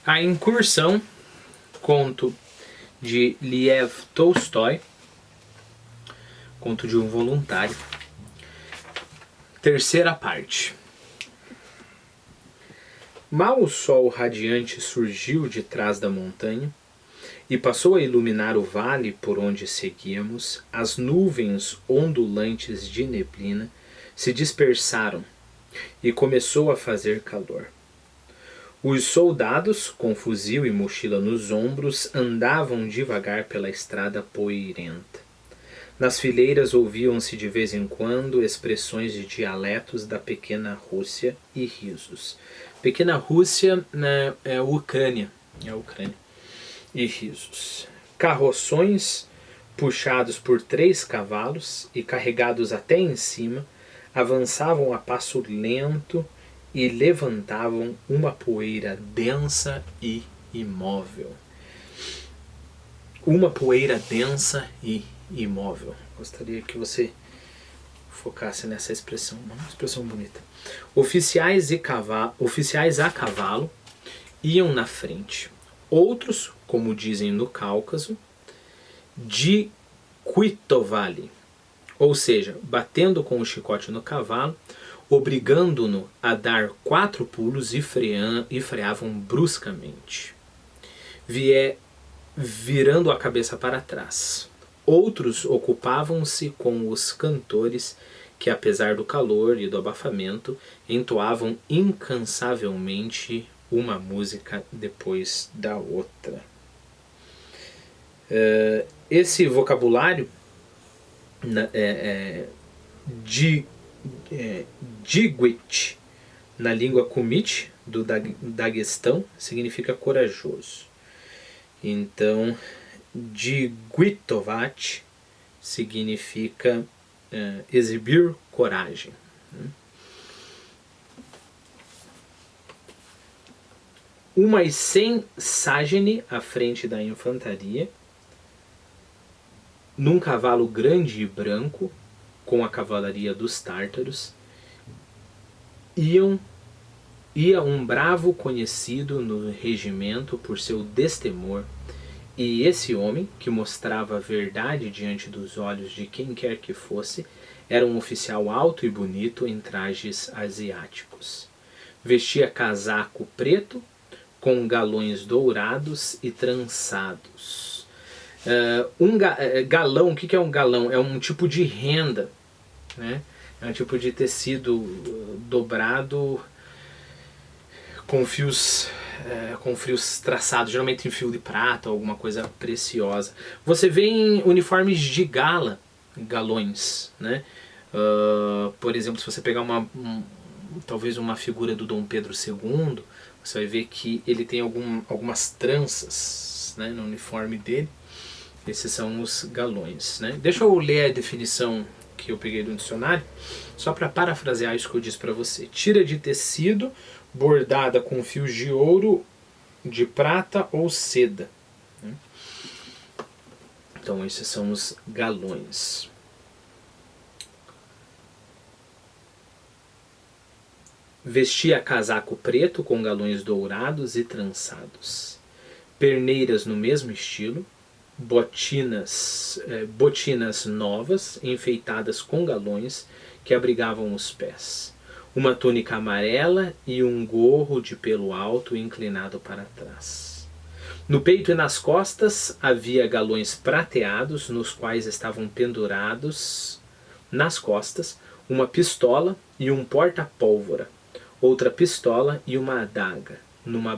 A Incursão, conto de Lev Tolstói, conto de um voluntário. Terceira parte. Mal o sol radiante surgiu de trás da montanha e passou a iluminar o vale por onde seguíamos, as nuvens ondulantes de neblina se dispersaram e começou a fazer calor. Os soldados, com fuzil e mochila nos ombros, andavam devagar pela estrada poeirenta. Nas fileiras ouviam-se de vez em quando expressões de dialetos da pequena Rússia e risos. Pequena Rússia, né, é a Ucrânia. E risos. Carroções puxados por 3 cavalos e carregados até em cima, avançavam a passo lento e levantavam uma poeira densa e imóvel. Uma poeira densa e imóvel. Gostaria que você focasse nessa expressão, uma expressão bonita. Oficiais a cavalo iam na frente. Outros, como dizem no Cáucaso, de quitovali, ou seja, batendo com o chicote no cavalo, obrigando-no a dar 4 pulos e freavam bruscamente, virando a cabeça para trás. Outros ocupavam-se com os cantores que, apesar do calor e do abafamento, entoavam incansavelmente uma música depois da outra. Esse vocabulário Djigwit, na língua Kumyk do Daguestão, significa corajoso. Então, Djigwitovat significa exibir coragem. Umas 100 ságene à frente da infantaria, num cavalo grande e branco, com a cavalaria dos tártaros, ia um bravo conhecido no regimento por seu destemor, e esse homem, que mostrava a verdade diante dos olhos de quem quer que fosse, era um oficial alto e bonito em trajes asiáticos. Vestia casaco preto, com galões dourados e trançados. Galão, o que é um galão? É um tipo de renda, né? É um tipo de tecido dobrado com fios traçados, geralmente em fio de prata ou alguma coisa preciosa. Você vê em uniformes de gala, galões, né? Por exemplo, se você pegar talvez uma figura do Dom Pedro II, você vai ver que ele tem algumas tranças, né, no uniforme dele. Esses são os galões, né? Deixa eu ler a definição que eu peguei do dicionário, só para parafrasear isso que eu disse para você. Tira de tecido bordada com fios de ouro, de prata ou seda. Então esses são os galões. Vestia casaco preto com galões dourados e trançados. Perneiras no mesmo estilo. Botinas novas, enfeitadas com galões que abrigavam os pés. Uma túnica amarela e um gorro de pelo alto inclinado para trás. No peito e nas costas havia galões prateados, nos quais estavam pendurados, nas costas, uma pistola e um porta-pólvora, outra pistola e uma adaga, numa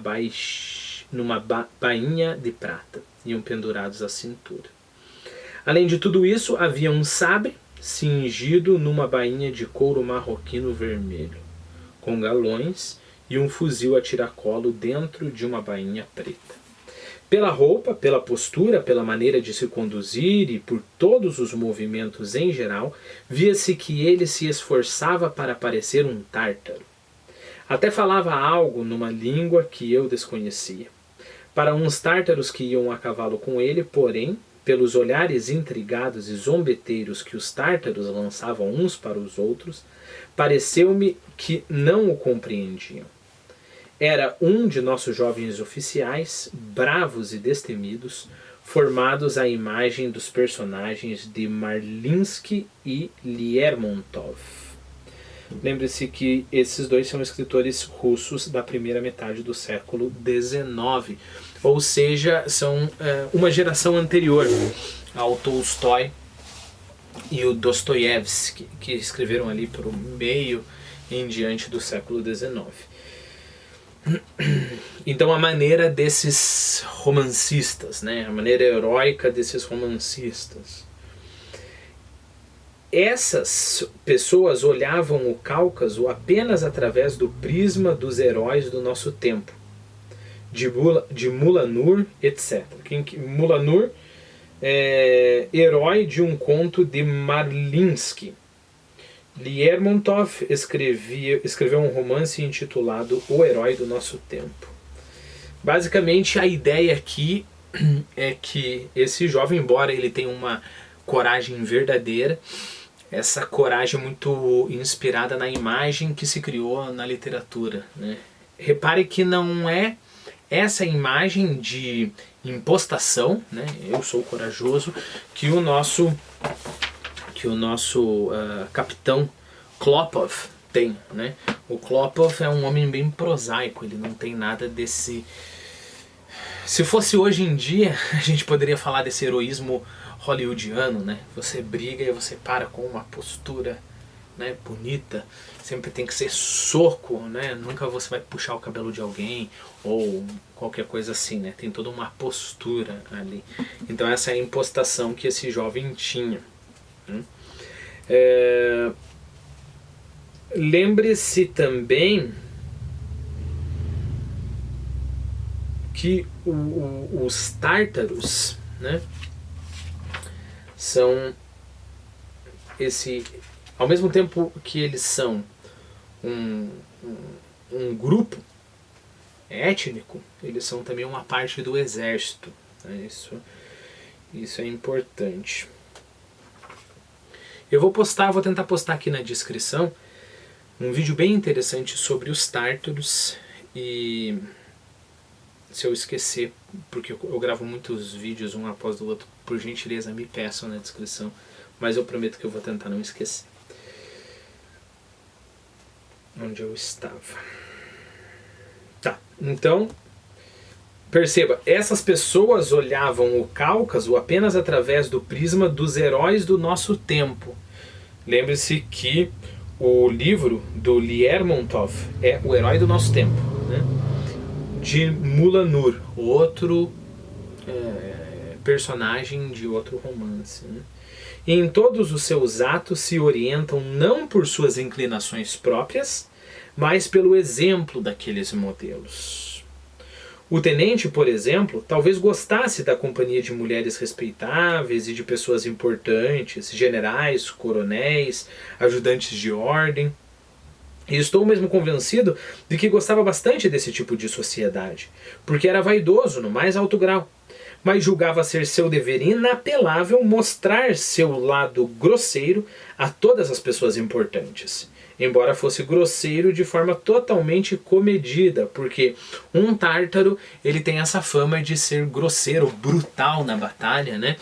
bainha de prata, iam pendurados à cintura. Além de tudo isso, havia um sabre cingido numa bainha de couro marroquino vermelho, com galões, e um fuzil a tiracolo dentro de uma bainha preta. Pela roupa, pela postura, pela maneira de se conduzir e por todos os movimentos em geral, via-se que ele se esforçava para parecer um tártaro. Até falava algo numa língua que eu desconhecia. Para uns tártaros que iam a cavalo com ele, porém, pelos olhares intrigados e zombeteiros que os tártaros lançavam uns para os outros, pareceu-me que não o compreendiam. Era um de nossos jovens oficiais, bravos e destemidos, formados à imagem dos personagens de Marlinsky e Lermontov. Lembre-se que esses dois são escritores russos da primeira metade do século XIX, ou seja, são uma geração anterior ao Tolstói e o Dostoiévski, que escreveram ali para o meio em diante do século XIX. Então a maneira desses romancistas, né, a maneira heróica desses romancistas, essas pessoas olhavam o Cáucaso apenas através do prisma dos heróis do nosso tempo, de Mulanur, etc. Mulanur é herói de um conto de Marlinsky. Lermontov escreveu um romance intitulado O Herói do Nosso Tempo. Basicamente a ideia aqui é que esse jovem, embora ele tenha uma coragem verdadeira, essa coragem muito inspirada na imagem que se criou na literatura, né? Repare que não é essa imagem de impostação, né? Eu sou corajoso, que o nosso capitão Klopov tem, né? O Klopov é um homem bem prosaico, ele não tem nada desse... Se fosse hoje em dia, a gente poderia falar desse heroísmo hollywoodiano, né? Você briga e você para com uma postura, né, bonita. Sempre tem que ser soco, né? Nunca você vai puxar o cabelo de alguém ou qualquer coisa assim, né? Tem toda uma postura ali. Então essa é a impostação que esse jovem tinha. Lembre-se também que os tártaros, né, são ao mesmo tempo que eles são um grupo étnico, eles são também uma parte do exército, né? Isso é importante. Eu vou tentar postar aqui na descrição um vídeo bem interessante sobre os tártaros, e se eu esquecer, porque eu gravo muitos vídeos um após o outro, por gentileza me peçam na descrição, mas eu prometo que eu vou tentar não esquecer. Onde eu estava? Tá, então perceba, essas pessoas olhavam o Cáucaso apenas através do prisma dos heróis do nosso tempo. Lembre-se que o livro do Lermontov é O Herói do Nosso Tempo, né? De Mulanur, outro personagem de outro romance, né? E em todos os seus atos se orientam não por suas inclinações próprias, mas pelo exemplo daqueles modelos. O tenente, por exemplo, talvez gostasse da companhia de mulheres respeitáveis e de pessoas importantes, generais, coronéis, ajudantes de ordem. E estou mesmo convencido de que gostava bastante desse tipo de sociedade, porque era vaidoso no mais alto grau, mas julgava ser seu dever inapelável mostrar seu lado grosseiro a todas as pessoas importantes, embora fosse grosseiro de forma totalmente comedida, porque um tártaro ele tem essa fama de ser grosseiro, brutal na batalha, né?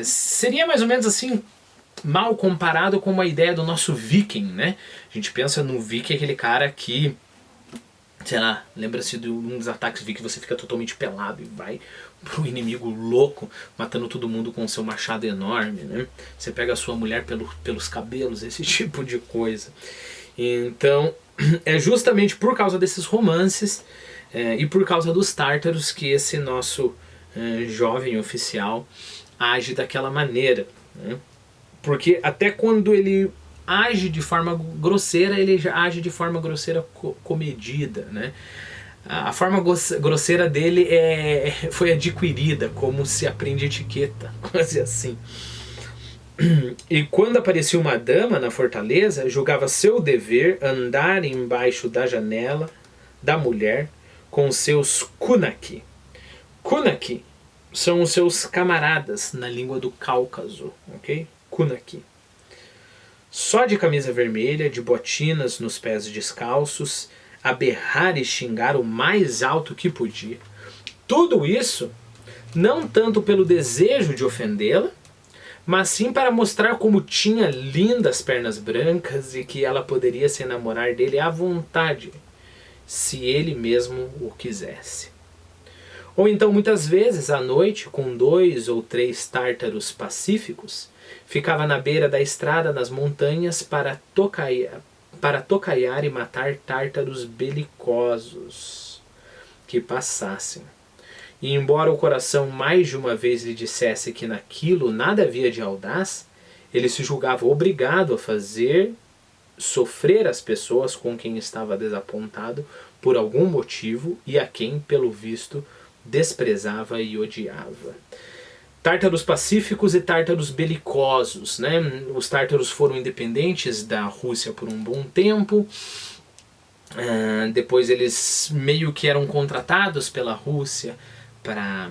Seria mais ou menos assim, mal comparado com uma ideia do nosso viking, né? A gente pensa no viking, aquele cara que, sei lá, lembra-se de um dos ataques viking, você fica totalmente pelado e vai pro inimigo louco, matando todo mundo com seu machado enorme, né? Você pega a sua mulher pelos cabelos, esse tipo de coisa. Então, é justamente por causa desses romances e por causa dos tártaros que esse nosso jovem oficial age daquela maneira, né? Porque até quando ele age de forma grosseira, ele já age de forma grosseira comedida, né? A forma grosseira dele foi adquirida, como se aprende etiqueta, quase assim. E quando aparecia uma dama na fortaleza, julgava seu dever andar embaixo da janela da mulher com seus kunaki. Kunaki são os seus camaradas na língua do Cáucaso, ok? Kunaki. Só de camisa vermelha, de botinas nos pés descalços, a berrar e xingar o mais alto que podia. Tudo isso não tanto pelo desejo de ofendê-la, mas sim para mostrar como tinha lindas pernas brancas e que ela poderia se enamorar dele à vontade, se ele mesmo o quisesse. Ou então, muitas vezes, à noite, com 2 ou 3 tártaros pacíficos, ficava na beira da estrada nas montanhas para tocaiar e matar tártaros belicosos que passassem. E embora o coração mais de uma vez lhe dissesse que naquilo nada havia de audaz, ele se julgava obrigado a fazer sofrer as pessoas com quem estava desapontado por algum motivo e a quem, pelo visto, desprezava e odiava. Tártaros pacíficos e tártaros belicosos, né? Os tártaros foram independentes da Rússia por um bom tempo. Depois eles meio que eram contratados pela Rússia para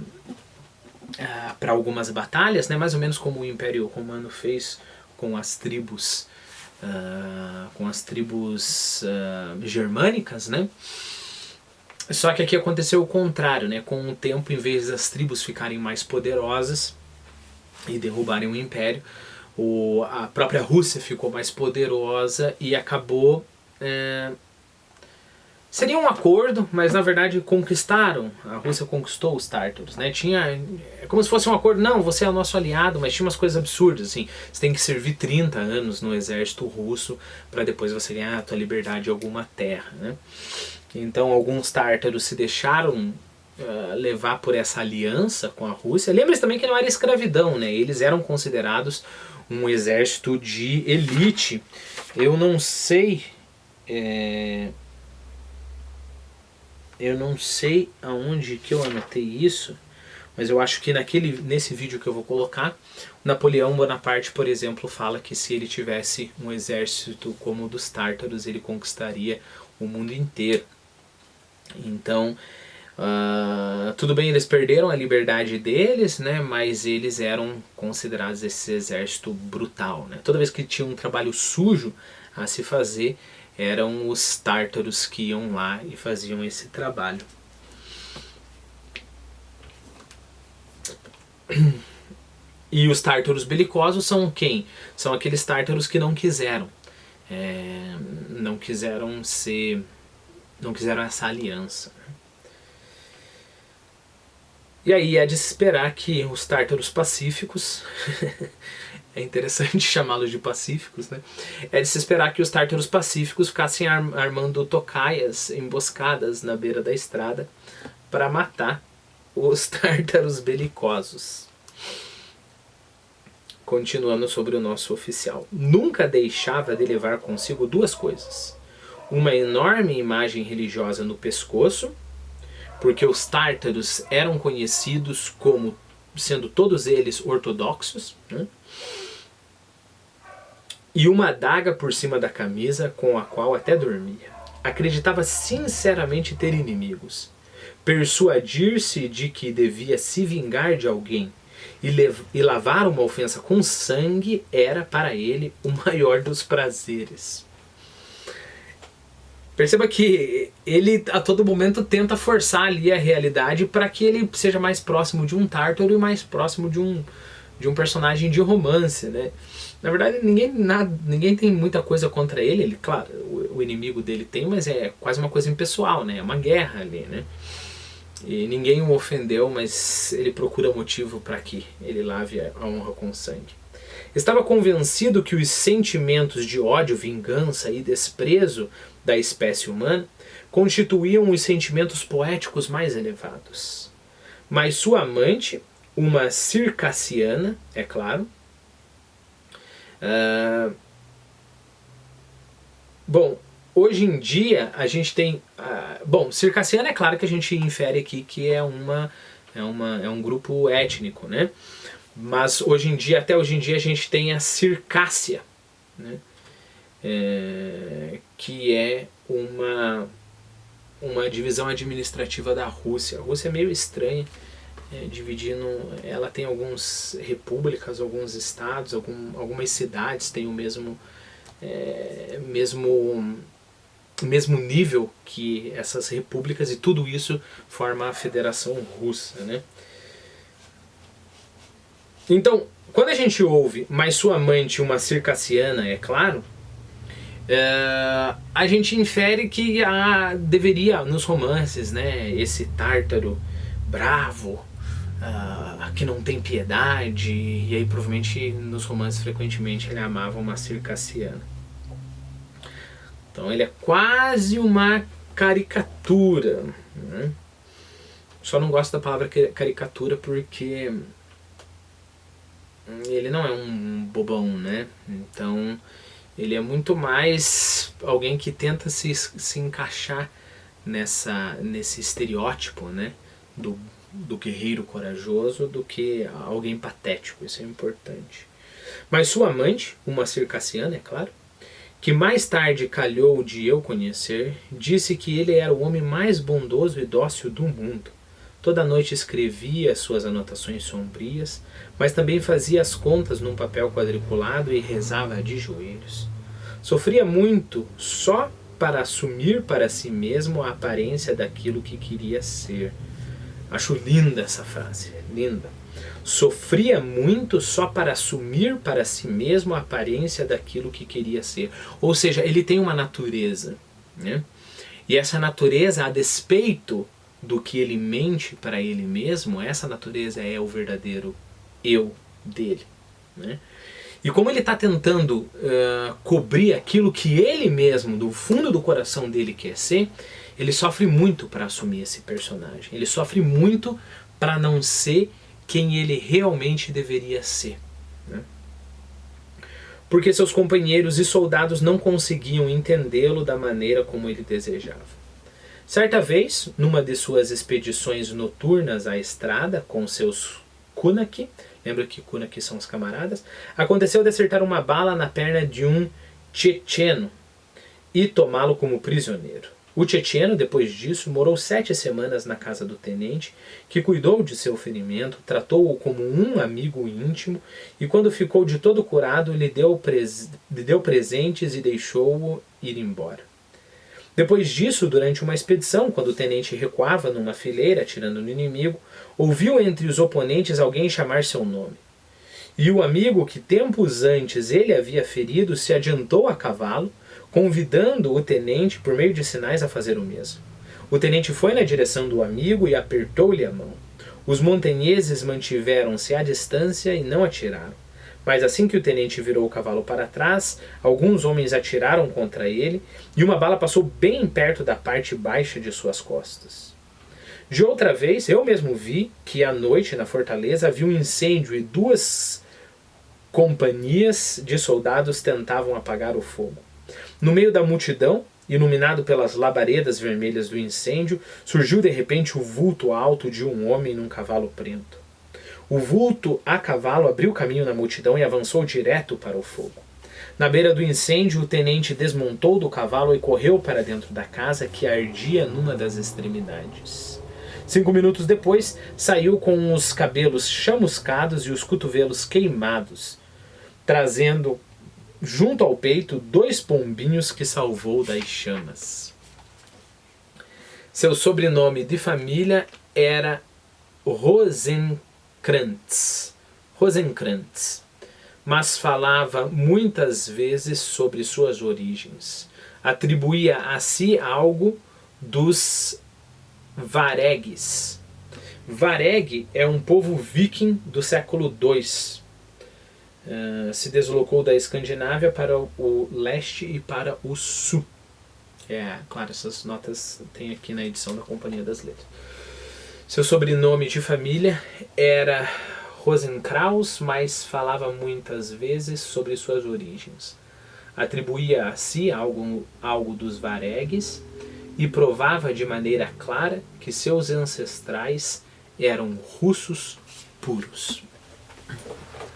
algumas batalhas, né? Mais ou menos como o Império Romano fez com as tribos germânicas, né? Só que aqui aconteceu o contrário, né? Com o tempo, em vez das tribos ficarem mais poderosas e derrubarem o império, a própria Rússia ficou mais poderosa e acabou... Seria um acordo, mas na verdade conquistaram. A Rússia conquistou os tártaros, né? É como se fosse um acordo. Não, você é o nosso aliado, mas tinha umas coisas absurdas, assim. Você tem que servir 30 anos no exército russo para depois você ganhar a tua liberdade de alguma terra, né? Então alguns tártaros se deixaram levar por essa aliança com a Rússia. Lembre-se também que não era escravidão, né? Eles eram considerados um exército de elite. Eu não sei... Eu não sei aonde que eu anotei isso, mas eu acho que nesse vídeo que eu vou colocar, Napoleão Bonaparte, por exemplo, fala que se ele tivesse um exército como o dos tártaros, ele conquistaria o mundo inteiro. Então, tudo bem, eles perderam a liberdade deles, né, mas eles eram considerados esse exército brutal, né? Toda vez que tinha um trabalho sujo a se fazer, eram os tártaros que iam lá e faziam esse trabalho. E os tártaros belicosos são quem? São aqueles tártaros que não quiseram. Não quiseram essa aliança. E aí é de se esperar que os tártaros pacíficos... É interessante chamá-los de pacíficos, né? É de se esperar que os tártaros pacíficos ficassem armando tocaias, emboscadas na beira da estrada para matar os tártaros belicosos. Continuando sobre o nosso oficial. Nunca deixava de levar consigo 2 coisas. Uma enorme imagem religiosa no pescoço, porque os tártaros eram conhecidos como sendo todos eles ortodoxos, né? E uma adaga por cima da camisa com a qual até dormia. Acreditava sinceramente ter inimigos. Persuadir-se de que devia se vingar de alguém e lavar uma ofensa com sangue era para ele o maior dos prazeres. Perceba que ele a todo momento tenta forçar ali a realidade para que ele seja mais próximo de um tártaro e mais próximo de um personagem de romance, né? Na verdade, ninguém tem muita coisa contra ele. Claro, o inimigo dele tem, mas é quase uma coisa impessoal, né? É uma guerra ali, né? E ninguém o ofendeu, mas ele procura motivo para que ele lave a honra com sangue. Estava convencido que os sentimentos de ódio, vingança e desprezo da espécie humana constituíam os sentimentos poéticos mais elevados. Mas sua amante, uma circassiana, é claro, bom, hoje em dia a gente tem... bom, circassiana é claro que a gente infere aqui que é um grupo étnico, né? Mas hoje em dia, até hoje em dia, a gente tem a Circássia, né? Que é uma divisão administrativa da Rússia. A Rússia é meio estranha, dividindo... Ela tem algumas repúblicas, alguns estados, algumas cidades têm o mesmo mesmo nível que essas repúblicas, e tudo isso forma a Federação Russa, né? Então, quando a gente ouve "mas sua amante uma circassiana, é claro", a gente infere que deveria, nos romances, né, esse tártaro bravo, que não tem piedade, e aí provavelmente nos romances frequentemente ele amava uma circassiana. Então ele é quase uma caricatura, né? Só não gosto da palavra caricatura porque ele não é um bobão, né? Então ele é muito mais alguém que tenta se encaixar nesse estereótipo, né? Do guerreiro corajoso, do que alguém patético. Isso é importante. Mas sua amante, uma circassiana, é claro, que mais tarde calhou de eu conhecer, disse que ele era o homem mais bondoso e dócil do mundo. Toda noite escrevia suas anotações sombrias, mas também fazia as contas num papel quadriculado e rezava de joelhos. Sofria muito só para assumir para si mesmo a aparência daquilo que queria ser. Acho linda essa frase, linda. Sofria muito só para assumir para si mesmo a aparência daquilo que queria ser. Ou seja, ele tem uma natureza, né? E essa natureza, a despeito do que ele mente para ele mesmo, essa natureza é o verdadeiro eu dele, né? E como ele está tentando cobrir aquilo que ele mesmo, do fundo do coração dele, quer ser, ele sofre muito para assumir esse personagem. Ele sofre muito para não ser quem ele realmente deveria ser, né? Porque seus companheiros e soldados não conseguiam entendê-lo da maneira como ele desejava. Certa vez, numa de suas expedições noturnas à estrada com seus kunaki, lembra que kunaki são os camaradas, aconteceu de acertar uma bala na perna de um checheno e tomá-lo como prisioneiro. O checheno, depois disso, morou 7 semanas na casa do tenente, que cuidou de seu ferimento, tratou-o como um amigo íntimo, e quando ficou de todo curado, lhe deu presentes e deixou-o ir embora. Depois disso, durante uma expedição, quando o tenente recuava numa fileira, atirando no inimigo, ouviu entre os oponentes alguém chamar seu nome. E o amigo, que tempos antes ele havia ferido, se adiantou a cavalo, convidando o tenente, por meio de sinais, a fazer o mesmo. O tenente foi na direção do amigo e apertou-lhe a mão. Os montanheses mantiveram-se à distância e não atiraram. Mas assim que o tenente virou o cavalo para trás, alguns homens atiraram contra ele, e uma bala passou bem perto da parte baixa de suas costas. De outra vez, eu mesmo vi que à noite na fortaleza havia um incêndio e 2 companhias de soldados tentavam apagar o fogo. No meio da multidão, iluminado pelas labaredas vermelhas do incêndio, surgiu de repente o vulto alto de um homem num cavalo preto. O vulto a cavalo abriu caminho na multidão e avançou direto para o fogo. Na beira do incêndio, o tenente desmontou do cavalo e correu para dentro da casa, que ardia numa das extremidades. 5 minutos depois, saiu com os cabelos chamuscados e os cotovelos queimados, trazendo junto ao peito 2 pombinhos que salvou das chamas. Seu sobrenome de família era Rosenkrantz, mas falava muitas vezes sobre suas origens. Atribuía a si algo dos varegues. Vareg é um povo viking do século II. Se deslocou da Escandinávia para o leste e para o sul. Claro, essas notas tem aqui na edição da Companhia das Letras. Seu sobrenome de família era Rosenkraus, mas falava muitas vezes sobre suas origens. Atribuía a si algo dos varegues e provava de maneira clara que seus ancestrais eram russos puros.